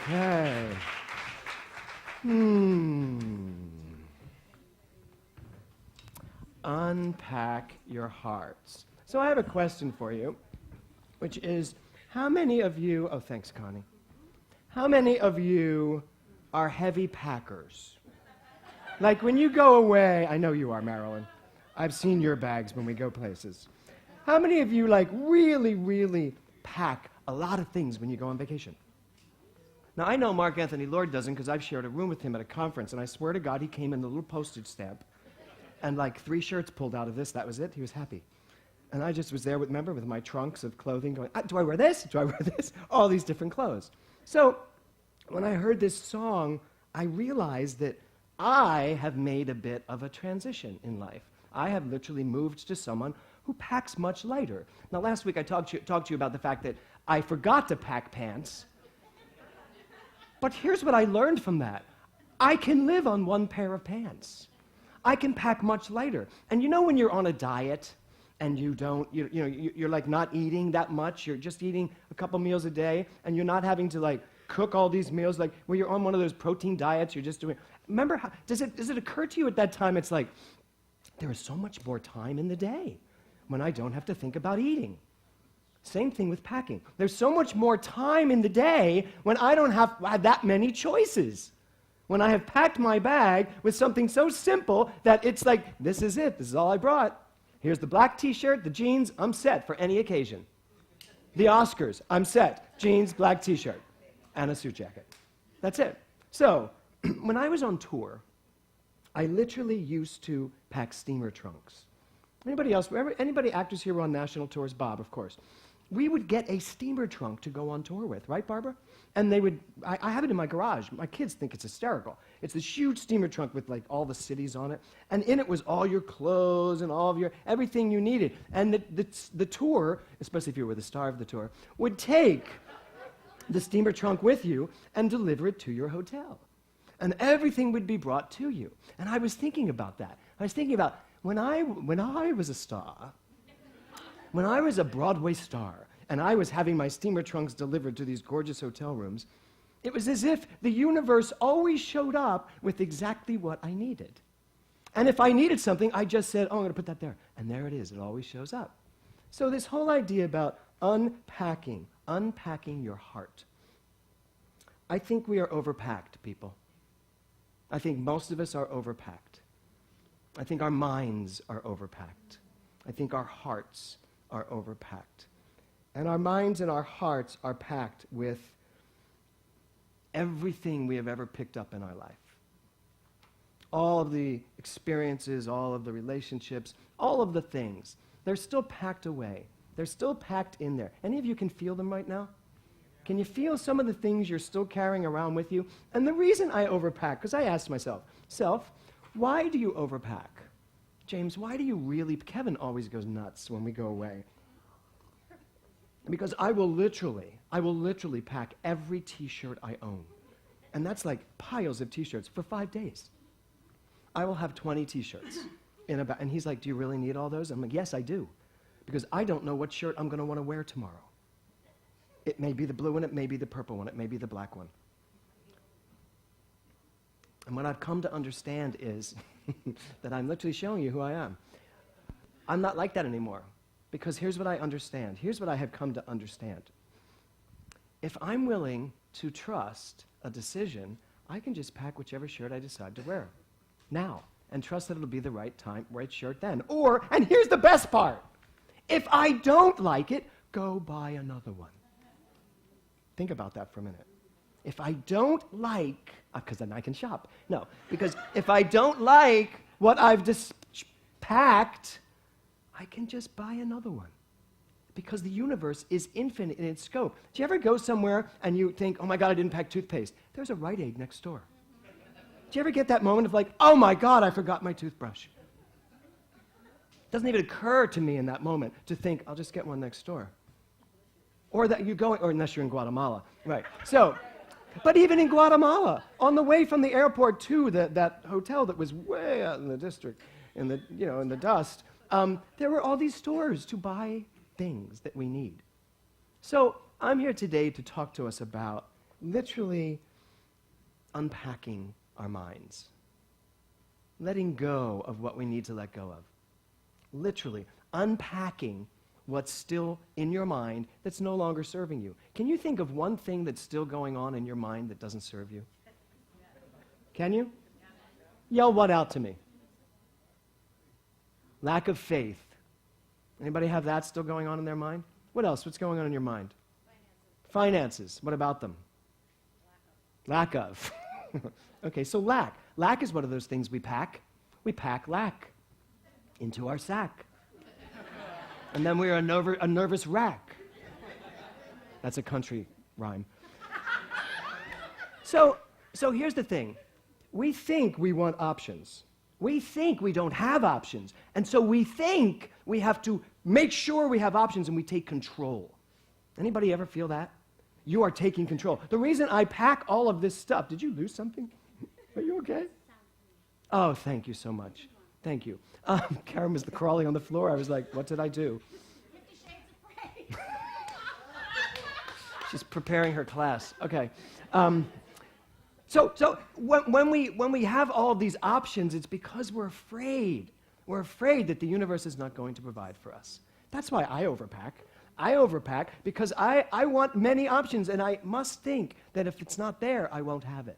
Okay. Unpack your hearts. So I have a question for you, which is, how many of you, oh, thanks, Connie. How many of you are heavy packers? Like when you go away, I know you are, Marilyn. I've seen your bags when we go places. How many of you like really pack a lot of things when you go on vacation? Now, I know Mark Anthony Lord doesn't because I've shared a room with him at a conference, and I swear to God, he came in a little postage stamp and like 3 shirts pulled out of this. That was it. He was happy. And I just was there with my trunks of clothing going, do I wear this? Do I wear this? All these different clothes. So when I heard this song, I realized that I have made a bit of a transition in life. I have literally moved to someone who packs much lighter. Now, last week I talked to you about the fact that I forgot to pack pants. But here's what I learned from that. I can live on 1 pair of pants. I can pack much lighter. And you know when you're on a diet and you're like not eating that much, you're just eating a couple meals a day, and you're not having to like cook all these meals, like when you're on one of those protein diets, you're just doing, remember how, does it occur to you at that time, it's like, there is so much more time in the day when I don't have to think about eating. Same thing with packing. There's so much more time in the day when I don't have that many choices. When I have packed my bag with something so simple that it's like, this is it, this is all I brought. Here's the black t-shirt, the jeans, I'm set for any occasion. The Oscars, I'm set. Jeans, black t-shirt, and a suit jacket. That's it. So, when I was on tour, I literally used to pack steamer trunks. Anybody else, anybody actors here who are on national tours? Bob, of course. We would get a steamer trunk to go on tour with, right, Barbara? And they would, I have it in my garage. My kids think it's hysterical. It's this huge steamer trunk with like all the cities on it. And in it was all your clothes and all of your, everything you needed. And the tour, especially if you were the star of the tour, would take the steamer trunk with you and deliver it to your hotel. And everything would be brought to you. And I was thinking about that. I was thinking about when I was a star, when I was a Broadway star, and I was having my steamer trunks delivered to these gorgeous hotel rooms, it was as if the universe always showed up with exactly what I needed. And if I needed something, I just said, oh, I'm going to put that there. And there it is. It always shows up. So this whole idea about unpacking your heart. I think we are overpacked, people. I think most of us are overpacked. I think our minds are overpacked. I think our hearts are overpacked. And our minds and our hearts are packed with everything we have ever picked up in our life. All of the experiences, all of the relationships, all of the things. They're still packed away. They're still packed in there. Any of you can feel them right now? Can you feel some of the things you're still carrying around with you? And the reason I overpack, because I asked myself, why do you overpack? James, why do you really, Kevin always goes nuts when we go away. Because I will literally pack every t-shirt I own. And that's like piles of t-shirts for 5 days. I will have 20 t-shirts in a bag. And he's like, do you really need all those? I'm like, yes, I do. Because I don't know what shirt I'm going to want to wear tomorrow. It may be the blue one, it may be the purple one, it may be the black one. And what I've come to understand is that I'm literally showing you who I am. I'm not like that anymore. Because here's what I understand. Here's what I have come to understand. If I'm willing to trust a decision, I can just pack whichever shirt I decide to wear now and trust that it'll be the right time, right shirt then. Or, and here's the best part, if I don't like it, go buy another one. Think about that for a minute. If I don't like, because then I can shop. No, because if I don't like what I've just packed, I can just buy another one. Because the universe is infinite in its scope. Do you ever go somewhere and you think, oh my God, I didn't pack toothpaste? There's a Rite Aid next door. Do you ever get that moment of like, oh my God, I forgot my toothbrush? It doesn't even occur to me in that moment to think, I'll just get one next door. Or that you're going, or unless you're in Guatemala, right. So, but even in Guatemala, on the way from the airport to that hotel that was way out in the district, in the dust, there were all these stores to buy things that we need. So I'm here today to talk to us about literally unpacking our minds, letting go of what we need to let go of, literally unpacking what's still in your mind that's no longer serving you. Can you think of one thing that's still going on in your mind that doesn't serve you? Can you? Yell one out to me. Lack of faith. Anybody have that still going on in their mind? What else? What's going on in your mind? Finances. What about them? Lack of. Okay, so lack. Lack is one of those things we pack. We pack lack into our sack. And then we're a nervous rack. That's a country rhyme. So here's the thing. We think we want options. We think we don't have options. And so we think we have to make sure we have options, and we take control. Anybody ever feel that? You are taking control. The reason I pack all of this stuff, did you lose something? Are you okay? Oh, thank you so much. Thank you. Karen was crawling on the floor. I was like, what did I do? 50 Shades of Grey. She's preparing her class. Okay. So when we have all these options, it's because we're afraid. We're afraid that the universe is not going to provide for us. That's why I overpack. I overpack because I want many options, and I must think that if it's not there, I won't have it.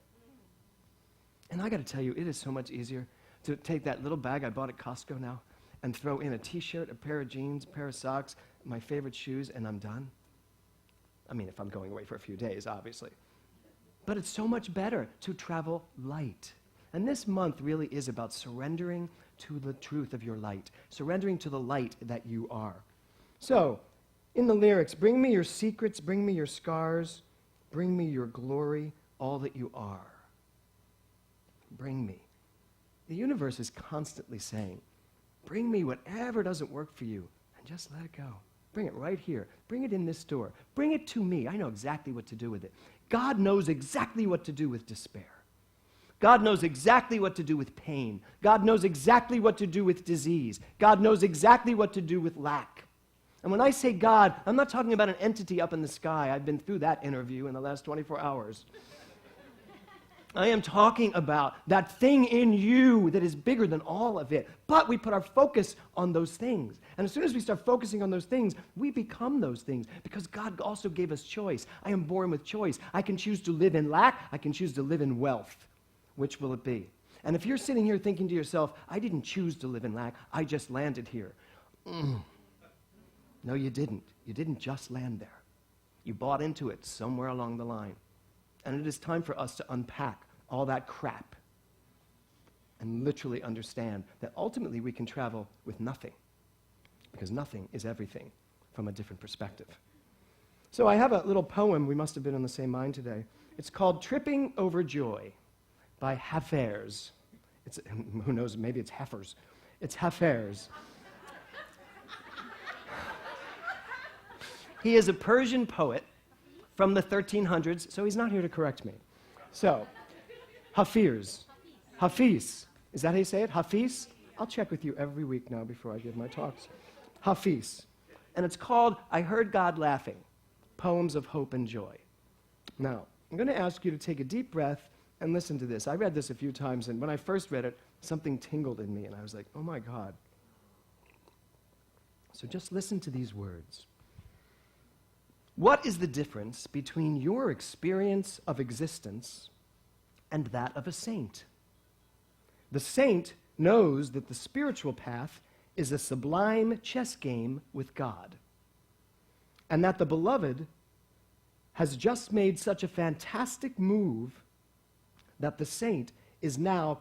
And I got to tell you, it is so much easier to take that little bag I bought at Costco now and throw in a t-shirt, a pair of jeans, a pair of socks, my favorite shoes, and I'm done. I mean, if I'm going away for a few days, obviously. But it's so much better to travel light. And this month really is about surrendering to the truth of your light, surrendering to the light that you are. So, in the lyrics, bring me your secrets, bring me your scars, bring me your glory, all that you are. Bring me. The universe is constantly saying, bring me whatever doesn't work for you, and just let it go. Bring it right here. Bring it in this door. Bring it to me. I know exactly what to do with it. God knows exactly what to do with despair. God knows exactly what to do with pain. God knows exactly what to do with disease. God knows exactly what to do with lack. And when I say God, I'm not talking about an entity up in the sky. I've been through that interview in the last 24 hours. I am talking about that thing in you that is bigger than all of it. But we put our focus on those things. And as soon as we start focusing on those things, we become those things because God also gave us choice. I am born with choice. I can choose to live in lack. I can choose to live in wealth. Which will it be? And if you're sitting here thinking to yourself, I didn't choose to live in lack. I just landed here. No, you didn't. You didn't just land there. You bought into it somewhere along the line. And it is time for us to unpack all that crap and literally understand that ultimately we can travel with nothing, because nothing is everything from a different perspective. So I have a little poem. We must have been on the same mind today. It's called Tripping Over Joy by Hafers. Who knows, maybe it's Heifers. It's Hafers. He is a Persian poet from the 1300s, so he's not here to correct me. So, Hafiz. Hafiz. Is that how you say it? Hafiz? I'll check with you every week now before I give my talks. Hafiz. And it's called I Heard God Laughing, Poems of Hope and Joy. Now, I'm going to ask you to take a deep breath and listen to this. I read this a few times, and when I first read it, something tingled in me, and I was like, oh my God. So just listen to these words. What is the difference between your experience of existence and that of a saint? The saint knows that the spiritual path is a sublime chess game with God, and that the beloved has just made such a fantastic move that the saint is now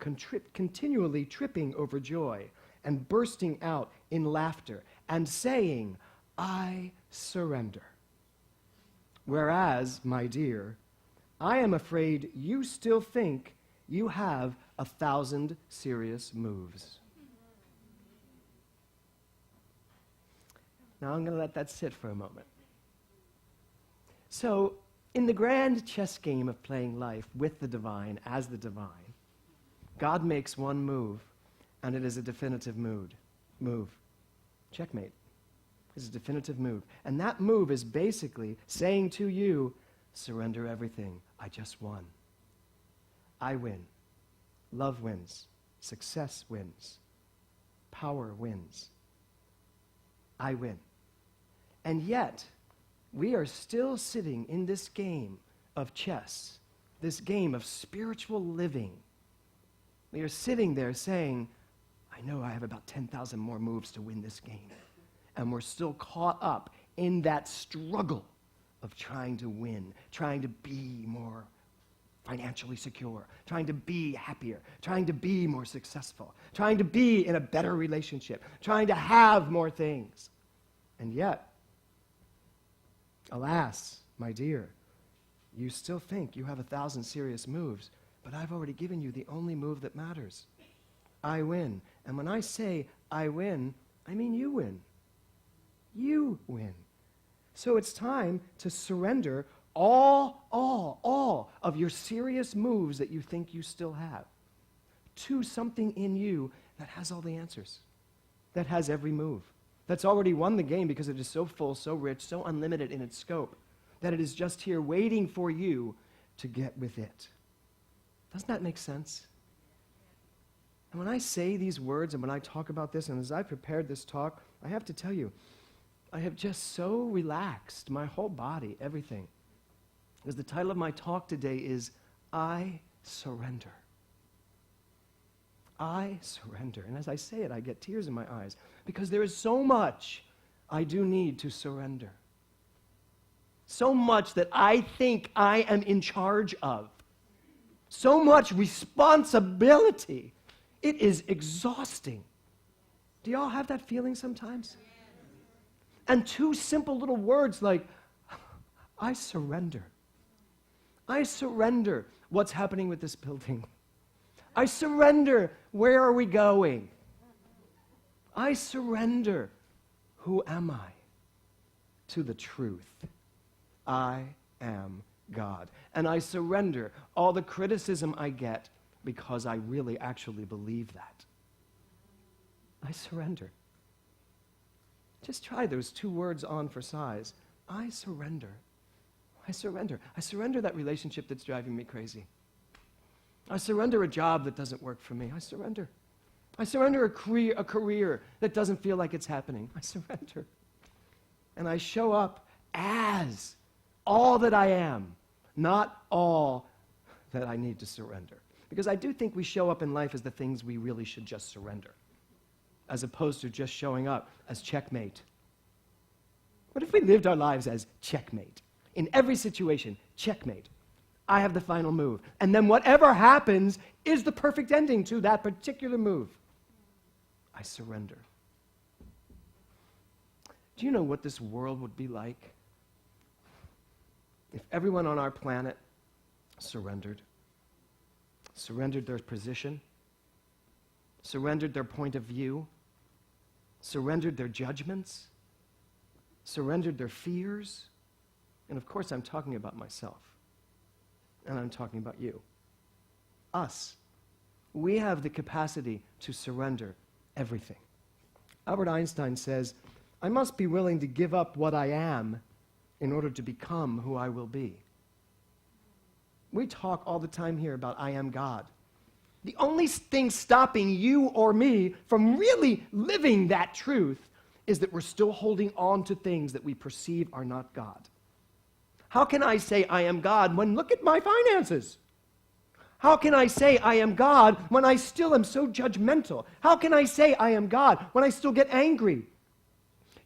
continually tripping over joy and bursting out in laughter and saying, I surrender. Whereas, my dear, I am afraid you still think you have 1,000 serious moves. Now I'm going to let that sit for a moment. So, in the grand chess game of playing life with the divine, as the divine, God makes one move, and it is a definitive move. Checkmate. It's a definitive move. And that move is basically saying to you, Surrender everything. I just won. I win. Love wins. Success wins. Power wins. I win. And yet, we are still sitting in this game of chess, this game of spiritual living. We are sitting there saying, I know I have about 10,000 more moves to win this game. And we're still caught up in that struggle of trying to win, trying to be more financially secure, trying to be happier, trying to be more successful, trying to be in a better relationship, trying to have more things. And yet, alas, my dear, you still think you have 1,000 serious moves, but I've already given you the only move that matters. I win. And when I say I win, I mean you win. You win. So it's time to surrender all of your serious moves that you think you still have to something in you that has all the answers, that has every move, that's already won the game because it is so full, so rich, so unlimited in its scope, that it is just here waiting for you to get with it. Doesn't that make sense? And when I say these words and when I talk about this, and as I prepared this talk, I have to tell you, I have just so relaxed my whole body, everything. Because the title of my talk today is, I Surrender. I surrender. And as I say it, I get tears in my eyes because there is so much I do need to surrender. So much that I think I am in charge of. So much responsibility. It is exhausting. Do y'all have that feeling sometimes? And two simple little words like, I surrender. I surrender what's happening with this building. I surrender where are we going. I surrender who am I to the truth. I am God. And I surrender all the criticism I get because I really actually believe that. I surrender. Just try those two words on for size. I surrender. I surrender. I surrender that relationship that's driving me crazy. I surrender a job that doesn't work for me. I surrender. I surrender a career that doesn't feel like it's happening. I surrender. And I show up as all that I am, not all that I need to surrender. Because I do think we show up in life as the things we really should just surrender, as opposed to just showing up as checkmate. What if we lived our lives as checkmate? In every situation, checkmate. I have the final move. And then whatever happens is the perfect ending to that particular move. I surrender. Do you know what this world would be like if everyone on our planet surrendered? Surrendered their position, surrendered their point of view, surrendered their judgments, surrendered their fears. And of course, I'm talking about myself. And I'm talking about you. Us. We have the capacity to surrender everything. Albert Einstein says, I must be willing to give up what I am in order to become who I will be. We talk all the time here about I am God. The only thing stopping you or me from really living that truth is that we're still holding on to things that we perceive are not God. How can I say I am God when look at my finances? How can I say I am God when I still am so judgmental? How can I say I am God when I still get angry?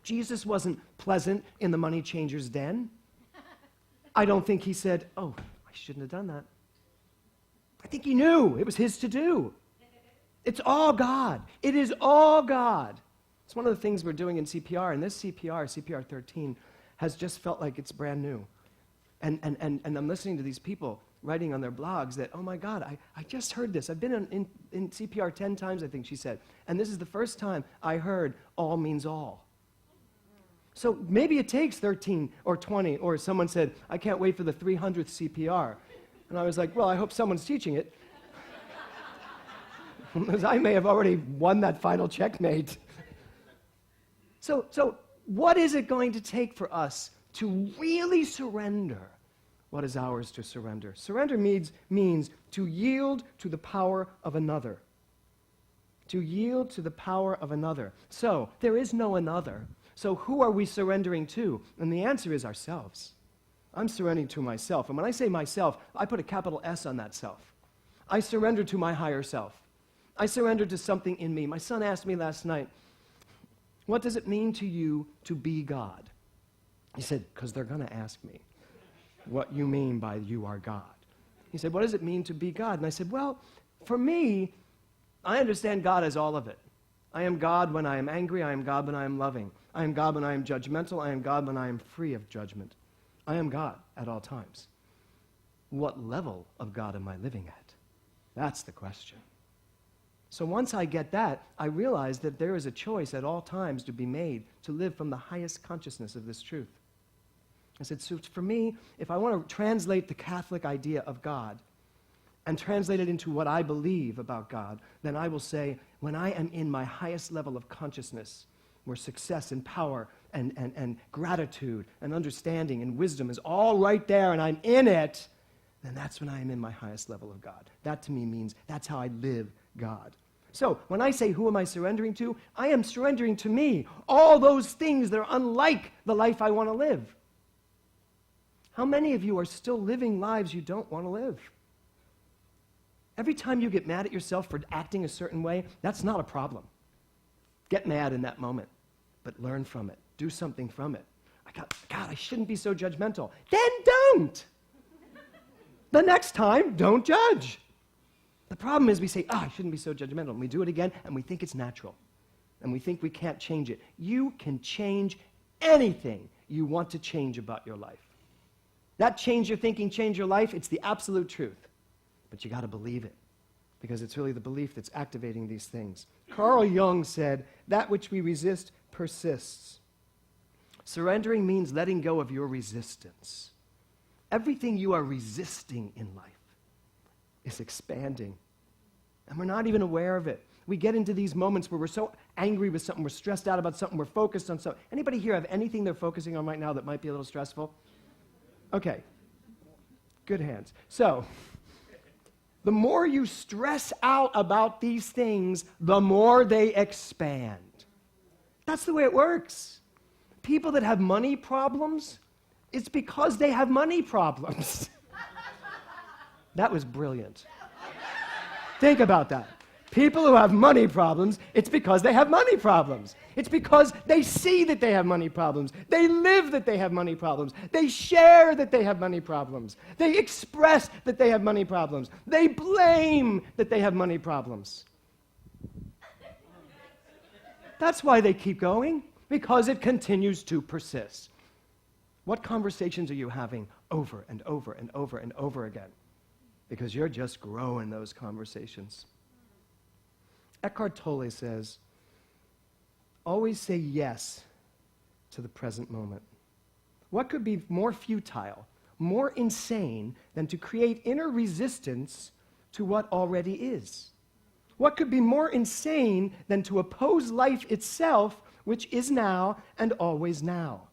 Jesus wasn't pleasant in the money changer's den. I don't think he said, oh, I shouldn't have done that. I think he knew it was his to do. It's all God. It is all God. It's one of the things we're doing in CPR, and this CPR 13, has just felt like it's brand new. And I'm listening to these people writing on their blogs that, oh my God, I just heard this. I've been in CPR 10 times, I think she said. And this is the first time I heard all means all. So maybe it takes 13 or 20, or someone said, I can't wait for the 300th CPR. And I was like, well, I hope someone's teaching it. Because I may have already won that final checkmate. So what is it going to take for us to really surrender what is ours to surrender. Surrender means to yield to the power of another. To yield to the power of another. So, there is no another. So who are we surrendering to? And the answer is ourselves. I'm surrendering to myself. And when I say myself, I put a capital S on that self. I surrender to my higher self. I surrender to something in me. My son asked me last night, what does it mean to you to be God? He said, because they're going to ask me what you mean by you are God. He said, what does it mean to be God? And I said, well, for me, I understand God as all of it. I am God when I am angry. I am God when I am loving. I am God when I am judgmental. I am God when I am free of judgment. I am God at all times. What level of God am I living at? That's the question. So once I get that, I realize that there is a choice at all times to be made to live from the highest consciousness of this truth. I said, so for me, if I want to translate the Catholic idea of God and translate it into what I believe about God, then I will say, when I am in my highest level of consciousness, where success and power and gratitude and understanding and wisdom is all right there and I'm in it, then that's when I am in my highest level of God. That to me means that's how I live God. So when I say, who am I surrendering to? I am surrendering to me, all those things that are unlike the life I want to live. How many of you are still living lives you don't want to live? Every time you get mad at yourself for acting a certain way, that's not a problem. Get mad in that moment, but learn from it. Do something from it. God, I shouldn't be so judgmental. Then don't. The next time, don't judge. The problem is we say, I shouldn't be so judgmental. And we do it again, and we think it's natural. And we think we can't change it. You can change anything you want to change about your life. That change your thinking, change your life, it's the absolute truth. But you got to believe it, because it's really the belief that's activating these things. Carl Jung said, that which we resist persists. Surrendering means letting go of your resistance. Everything you are resisting in life is expanding. And we're not even aware of it. We get into these moments where we're so angry with something, we're stressed out about something, we're focused on something. Anybody here have anything they're focusing on right now that might be a little stressful? Okay. Good hands. So, the more you stress out about these things, the more they expand. That's the way it works. People that have money problems, it's because they have money problems. That was brilliant. Think about that. People who have money problems, it's because they have money problems. It's because they see that they have money problems. They live that they have money problems. They share that they have money problems. They express that they have money problems. They blame that they have money problems. That's why they keep going, because it continues to persist. What conversations are you having over and over and over and over again? Because you're just growing those conversations. Eckhart Tolle says, always say yes to the present moment. What could be more futile, more insane than to create inner resistance to what already is? What could be more insane than to oppose life itself, which is now and always now?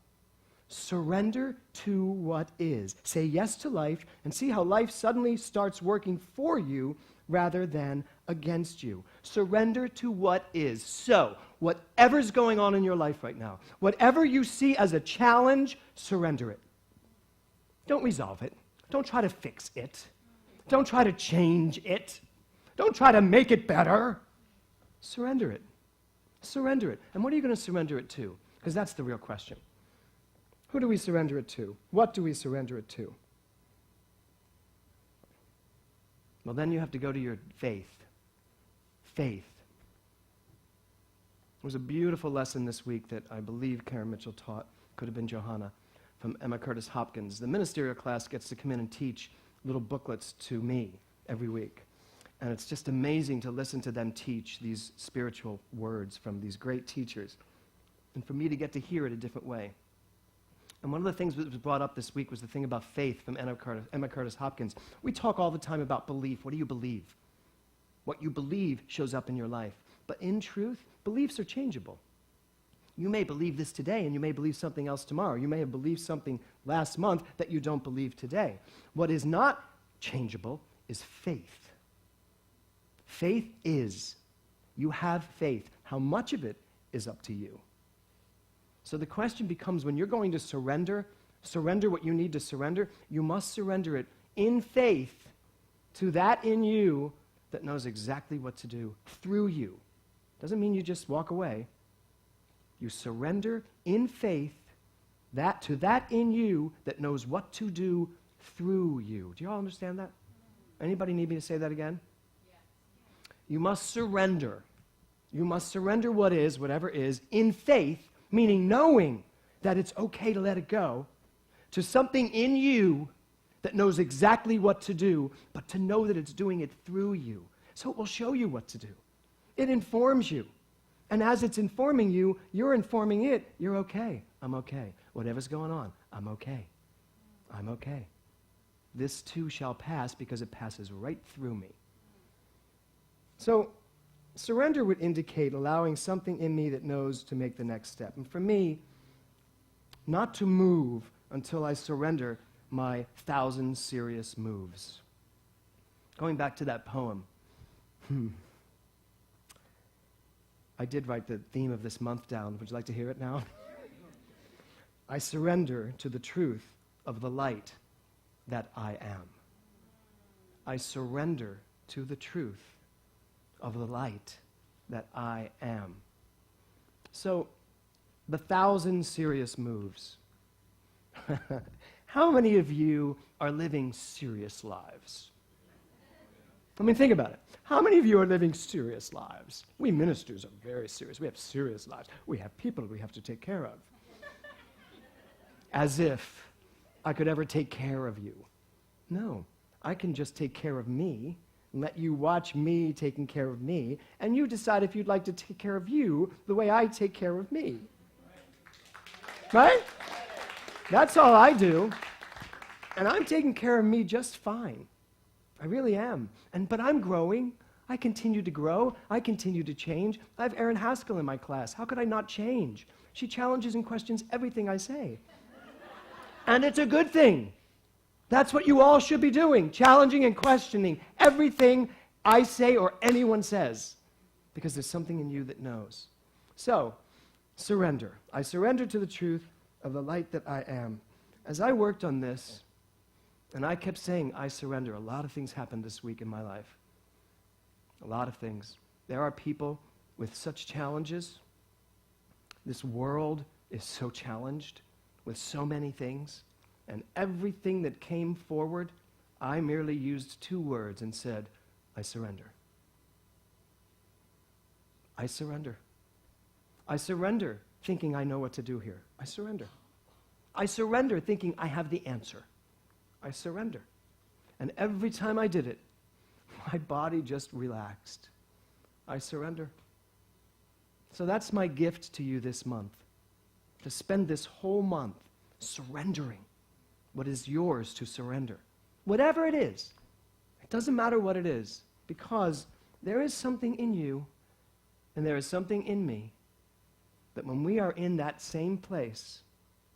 Surrender to what is. Say yes to life and see how life suddenly starts working for you rather than against you. Surrender to what is. So, whatever's going on in your life right now, whatever you see as a challenge, surrender it. Don't resolve it. Don't try to fix it. Don't try to change it. Don't try to make it better. Surrender it. Surrender it. And what are you going to surrender it to? Because that's the real question. Who do we surrender it to? What do we surrender it to? Well, then you have to go to your faith. Faith. There was a beautiful lesson this week that I believe Karen Mitchell taught, could have been Johanna, from Emma Curtis Hopkins. The ministerial class gets to come in and teach little booklets to me every week. And it's just amazing to listen to them teach these spiritual words from these great teachers, and for me to get to hear it a different way. And one of the things that was brought up this week was the thing about faith from Emma Curtis Hopkins. We talk all the time about belief. What do you believe? What you believe shows up in your life. But in truth, beliefs are changeable. You may believe this today, and you may believe something else tomorrow. You may have believed something last month that you don't believe today. What is not changeable is faith. Faith is. You have faith. How much of it is up to you? So the question becomes, when you're going to surrender what you need to surrender, you must surrender it in faith to that in you that knows exactly what to do through you. Doesn't mean you just walk away. You surrender in faith to that in you that knows what to do through you. Do you all understand that? Anybody need me to say that again? Yes. You must surrender. You must surrender whatever is, in faith, meaning knowing that it's okay to let it go, to something in you that knows exactly what to do, but to know that it's doing it through you. So it will show you what to do. It informs you. And as it's informing you, you're informing it. You're okay. I'm okay. Whatever's going on, I'm okay. I'm okay. This too shall pass because it passes right through me. So surrender would indicate allowing something in me that knows to make the next step. And for me, not to move until I surrender my 1,000 serious moves. Going back to that poem. I did write the theme of this month down. Would you like to hear it now? I surrender to the truth of the light that I am. I surrender to the truth of the light that I am. So, the 1,000 serious moves. How many of you are living serious lives? I mean, think about it. How many of you are living serious lives? We ministers are very serious. We have serious lives. We have people we have to take care of. As if I could ever take care of you. No, I can just take care of me, and let you watch me taking care of me, and you decide if you'd like to take care of you the way I take care of me. Right? That's all I do. And I'm taking care of me just fine. I really am. But I'm growing. I continue to grow. I continue to change. I have Erin Haskell in my class. How could I not change? She challenges and questions everything I say. And it's a good thing. That's what you all should be doing, challenging and questioning everything I say or anyone says, because there's something in you that knows. So, surrender. I surrender to the truth of the light that I am. As I worked on this, and I kept saying, I surrender, a lot of things happened this week in my life. A lot of things. There are people with such challenges. This world is so challenged with so many things. And everything that came forward, I merely used 2 words and said, I surrender. I surrender. I surrender thinking I know what to do here. I surrender. I surrender thinking I have the answer. I surrender. And every time I did it, my body just relaxed. I surrender. So that's my gift to you this month, to spend this whole month surrendering what is yours to surrender. Whatever it is. It doesn't matter what it is, because there is something in you and there is something in me that when we are in that same place,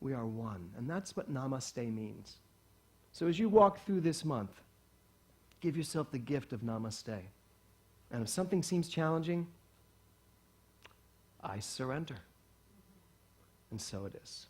we are one. And that's what namaste means. So as you walk through this month, give yourself the gift of namaste. And if something seems challenging, I surrender. And so it is.